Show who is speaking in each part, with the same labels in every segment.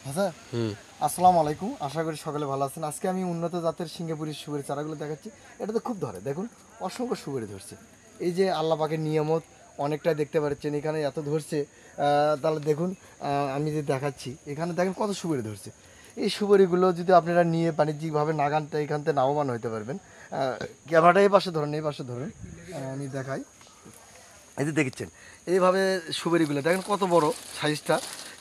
Speaker 1: আচ্ছা, আসসালামু আলাইকুম। আশা করি সকালে ভালো আছেন। আজকে আমি উন্নত জাতের সিঙ্গাপুরি সুপারি চারাগুলো দেখাচ্ছি। এটা তো খুব ধরে, দেখুন অসংখ্য সুপারি ধরছে। এই যে আল্লাহ পাকের নিয়ামত, অনেকটাই দেখতে পাচ্ছেন এখানে এত ধরছে। তাহলে দেখুন, আমি যে দেখাচ্ছি এখানে দেখেন কত সুপারি ধরছে। এই সুপারিগুলো যদি আপনারা নিয়ে বাণিজ্যিকভাবে নাগানটা এখান থেকে লাভবান হতে পারবেন। ক্যামেরাটা এই পাশে ধরুন, এই পাশে ধরুন, আমি দেখাই। এই যে দেখছেন এইভাবে সুপারিগুলো দেখেন কত বড় সাইজটা।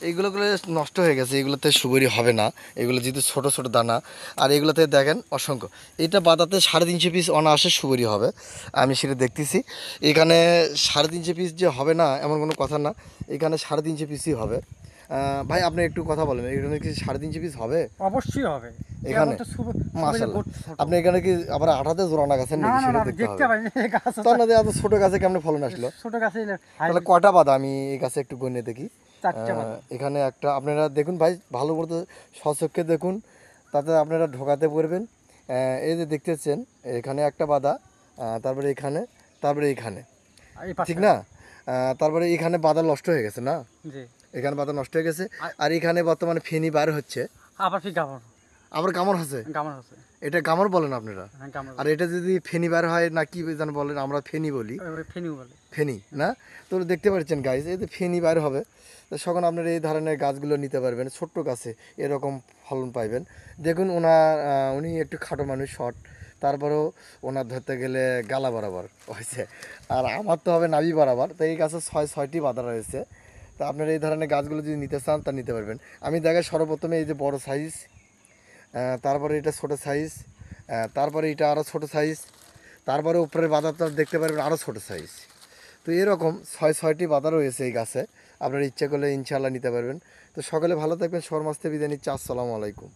Speaker 1: এইগুলোগুলো নষ্ট হয়ে গেছে, এগুলোতে সুপারি হবে না। এগুলো যেহেতু ছোট ছোট দানা, আর এগুলোতে দেখেন অসংখ্য। এটা বাদাতে 3.5 পিস অনায়াসে সুপারি হবে, আমি সেটা দেখতেছি। এখানে 3.5 পিস যে হবে না এমন কোনো কথা না, এখানে 3.5 পিসই হবে। ভাই আপনি একটু কথা বলেন, এখানে কি 3.5 পিস হবে?
Speaker 2: অবশ্যই হবে
Speaker 1: এখানে মাশাআল্লাহ। আপনি এখানে কি আবার আঠাতে জোড়ানা গাছের
Speaker 2: না
Speaker 1: নাকি
Speaker 2: না না
Speaker 1: সেটা
Speaker 2: আমি
Speaker 1: দেখতে
Speaker 2: দেখতে
Speaker 1: হবে।
Speaker 2: পাই না, গাছ
Speaker 1: তো আপনাদের এত ছোট গাছে কেমনে ফলন আসলো?
Speaker 2: ছোট গাছে
Speaker 1: তাহলে কয়টা বাদা আমি এই গাছে একটু গণে দেখি।
Speaker 2: চারটে বাদাম।
Speaker 1: এখানে একটা আপনারা দেখুন ভাই, ভালো মতো স্বচক্ষে দেখুন, তাতে আপনারা ঢোকাতে পারবেন। এই যে দেখতেছেন এখানে একটা বাদা, তারপরে এখানে, তারপরে এখানে,
Speaker 2: এই পাশে
Speaker 1: ঠিক না? তারপরে এখানে বাদা নষ্ট হয়ে গেছে না,
Speaker 2: জি
Speaker 1: এখানে বাদা নষ্ট হয়ে গেছে। আর এখানে বর্তমানে ফেনি বার হচ্ছে,
Speaker 2: আবার কি গামর
Speaker 1: আবার গামর হচ্ছে।
Speaker 2: গামর আছে।
Speaker 1: এটা গামর বলেন আপনারা?
Speaker 2: হ্যাঁ গামর
Speaker 1: আর এটা যদি ফেনি বার হয় না কি যেন বলেন, আমরা ফেনি বলি।
Speaker 2: এবারে ফেনিও বলে।
Speaker 1: ফেনি না? তো দেখতে পাচ্ছেন গাইজ, এই যে ফেনি বার হবে, তো তখন আপনারা এই ধরনের গাছগুলো নিতে পারবেন। ছোট্ট গাছে এরকম ফলন পাইবেন। দেখুন উনি একটু খাটো মানুষ, শর্ট, তারপরেও ওনার ধরতে গেলে গালা বরাবর হয়েছে। আর আমার তো হবে নাভি বরাবর। তো এই গাছে 6টি বাঁধা রয়েছে। তো আপনারা এই ধরনের গাছগুলো যদি নিতে চান তা নিতে পারবেন। আমি দেখাই সর্বপ্রথমে এই যে বড় সাইজ, তারপরে এটা ছোট সাইজ, তারপরে এটা আরও ছোট সাইজ, তারপরে উপরের বাঁধাটা দেখতে পারবেন আরও ছোট সাইজ। তো এরকম 6টি বাঁধা রয়েছে এই গাছে। আপনার ইচ্ছা করলে ইনশাআল্লাহ নিতে পারবেন। তো সকলে ভালো থাকবেন। শর্মাস্তে বিদায় নিচ্ছি। আসসালামু আলাইকুম।